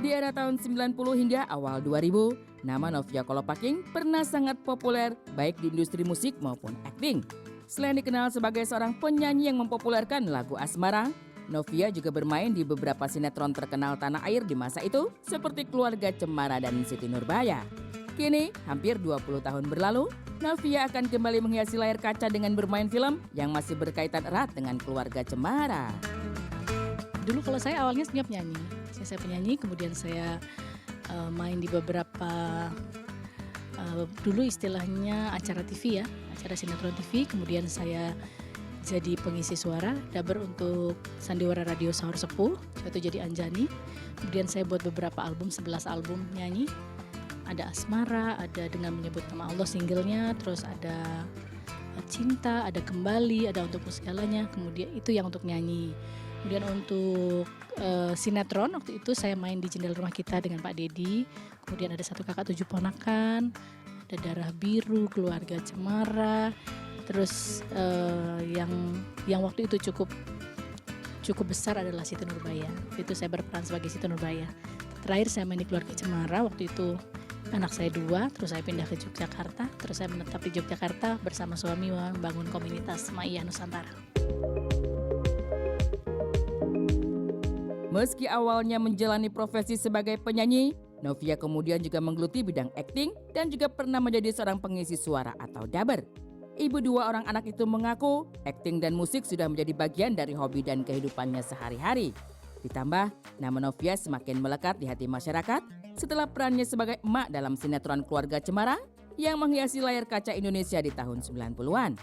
Di era tahun 90 hingga awal 2000, nama Novia Kolopaking pernah sangat populer baik di industri musik maupun akting. Selain dikenal sebagai seorang penyanyi yang mempopulerkan lagu asmara, Novia juga bermain di beberapa sinetron terkenal tanah air di masa itu seperti Keluarga Cemara dan Siti Nurbaya. Kini, hampir 20 tahun berlalu, Novia akan kembali menghiasi layar kaca dengan bermain film yang masih berkaitan erat dengan Keluarga Cemara. Dulu kalau saya awalnya sebenarnya penyanyi. Saya penyanyi, kemudian saya main di beberapa, dulu istilahnya acara TV ya, acara sinetron TV. Kemudian saya jadi pengisi suara, daber untuk Sandiwara Radio Sahur Sepuh, itu jadi Anjani. Kemudian saya buat beberapa album, 11 album nyanyi. Ada Asmara, ada Dengan Menyebut Nama Allah singlenya, terus ada Cinta, ada Kembali, ada Untukmu Segalanya. Kemudian itu yang untuk nyanyi. Kemudian untuk sinetron waktu itu saya main di Jendela Rumah Kita dengan Pak Dedi. Kemudian ada Satu Kakak Tujuh Ponakan, ada Darah Biru, Keluarga Cemara. Terus yang waktu itu cukup besar adalah Siti Nurbaya. Itu saya berperan sebagai Siti Nurbaya. Terakhir saya main di Keluarga Cemara, waktu itu anak saya 2, terus saya pindah ke Yogyakarta. Terus saya menetap di Yogyakarta bersama suami membangun komunitas Maia Nusantara. Meski awalnya menjalani profesi sebagai penyanyi, Novia kemudian juga menggeluti bidang akting dan juga pernah menjadi seorang pengisi suara atau daber. Ibu 2 orang anak itu mengaku akting dan musik sudah menjadi bagian dari hobi dan kehidupannya sehari-hari. Ditambah, nama Novia semakin melekat di hati masyarakat setelah perannya sebagai emak dalam sinetron Keluarga Cemara yang menghiasi layar kaca Indonesia di tahun 90-an.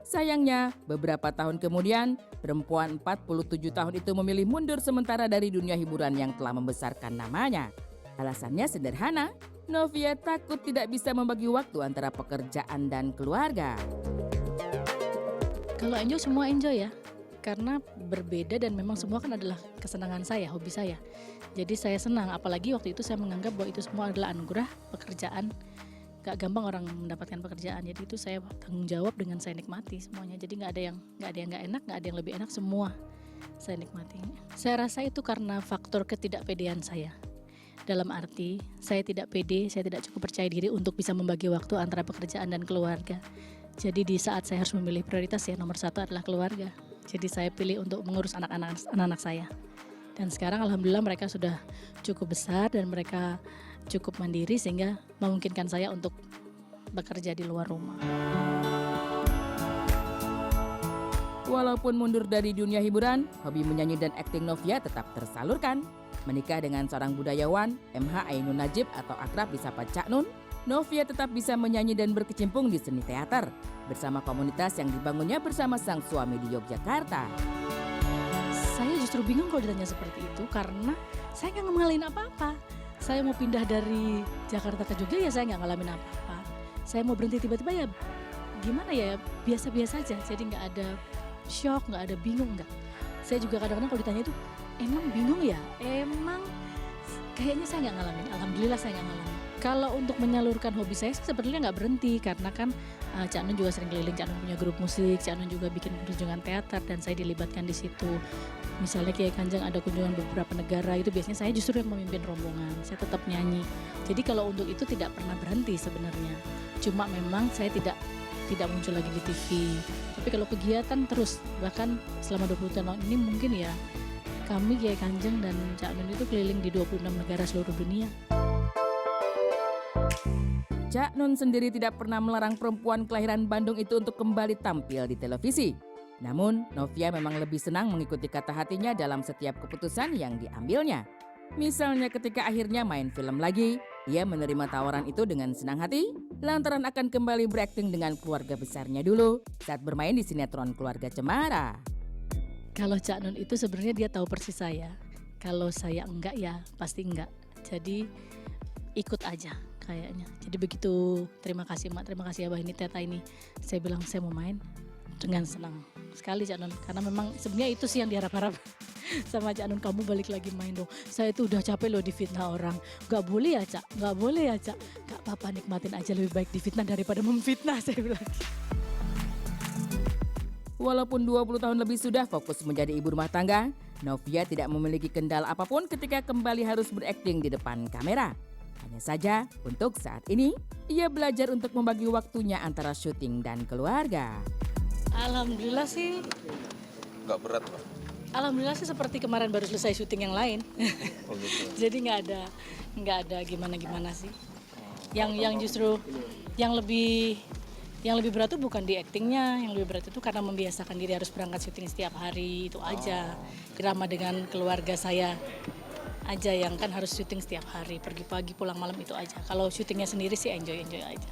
Sayangnya, beberapa tahun kemudian, perempuan 47 tahun itu memilih mundur sementara dari dunia hiburan yang telah membesarkan namanya. Alasannya sederhana, Novia takut tidak bisa membagi waktu antara pekerjaan dan keluarga. Kalau enjoy, semua enjoy ya. Karena berbeda dan memang semua kan adalah kesenangan saya, hobi saya. Jadi saya senang, apalagi waktu itu saya menganggap bahwa itu semua adalah anugerah pekerjaan. Gak gampang orang mendapatkan pekerjaan, jadi itu saya tanggung jawab dengan saya nikmati semuanya. Jadi nggak ada yang nggak enak, nggak ada yang lebih enak, semua saya nikmati. Saya rasa itu karena faktor ketidakpedean saya. Dalam arti saya tidak pede, saya tidak cukup percaya diri untuk bisa membagi waktu antara pekerjaan dan keluarga. Jadi di saat saya harus memilih prioritas, ya nomor 1 adalah keluarga. Jadi saya pilih untuk mengurus anak-anak saya. Dan sekarang alhamdulillah mereka sudah cukup besar dan mereka cukup mandiri sehingga memungkinkan saya untuk bekerja di luar rumah. Walaupun mundur dari dunia hiburan, hobi menyanyi dan akting Novia tetap tersalurkan. Menikah dengan seorang budayawan, MH Ainun Najib atau akrab disapa Cak Nun, Novia tetap bisa menyanyi dan berkecimpung di seni teater bersama komunitas yang dibangunnya bersama sang suami di Yogyakarta. Saya justru bingung kalau ditanya seperti itu karena saya nggak ngalamin apa-apa. Saya mau pindah dari Jakarta ke Jogja ya saya nggak ngalamin apa-apa. Saya mau berhenti tiba-tiba ya gimana ya, biasa-biasa aja. Jadi nggak ada shock, nggak ada bingung, nggak. Saya juga kadang-kadang kalau ditanya itu emang bingung ya, emang kayaknya saya nggak ngalamin. Alhamdulillah saya nggak ngalamin. Kalau untuk menyalurkan hobi saya sebetulnya nggak berhenti karena kan Cak Nun juga sering keliling, Cak Nun punya grup musik, Cak Nun juga bikin kunjungan teater dan saya dilibatkan di situ. Misalnya Kiai Kanjeng ada kunjungan beberapa negara, itu biasanya saya justru yang memimpin rombongan, saya tetap nyanyi. Jadi kalau untuk itu tidak pernah berhenti sebenarnya. Cuma memang saya tidak muncul lagi di TV. Tapi kalau kegiatan terus, bahkan selama 20 tahun ini mungkin ya kami Kiai Kanjeng dan Cak Nun itu keliling di 26 negara seluruh dunia. Cak Nun sendiri tidak pernah melarang perempuan kelahiran Bandung itu untuk kembali tampil di televisi. Namun, Novia memang lebih senang mengikuti kata hatinya dalam setiap keputusan yang diambilnya. Misalnya ketika akhirnya main film lagi, ia menerima tawaran itu dengan senang hati, lantaran akan kembali berakting dengan keluarga besarnya dulu saat bermain di sinetron Keluarga Cemara. Kalau Cak Nun itu sebenarnya dia tahu persis saya. Kalau saya enggak ya pasti enggak. Jadi ikut aja kayaknya. Jadi begitu, terima kasih Mak, terima kasih Abah ini, Teta ini. Saya bilang saya mau main dengan senang sekali Cak Nun. Karena memang sebenarnya itu sih yang diharap-harap sama Cak Nun, kamu balik lagi main dong. Saya itu udah capek loh difitnah orang. Gak boleh ya Cak, gak boleh ya Cak. Gak apa-apa, nikmatin aja, lebih baik difitnah daripada memfitnah, saya bilang. Walaupun 20 tahun lebih sudah fokus menjadi ibu rumah tangga, Novia tidak memiliki kendala apapun ketika kembali harus berakting di depan kamera. Hanya saja, untuk saat ini, ia belajar untuk membagi waktunya antara syuting dan keluarga. Alhamdulillah sih. Nggak berat, Pak? Alhamdulillah sih seperti kemarin baru selesai syuting yang lain. Oh gitu. Jadi nggak ada gimana-gimana sih. Yang justru yang lebih berat itu bukan di aktingnya, yang lebih berat itu karena membiasakan diri harus berangkat syuting setiap hari, itu aja. Drama dengan keluarga saya aja yang kan harus syuting setiap hari, pergi pagi pulang malam itu aja. Kalau syutingnya sendiri sih enjoy aja.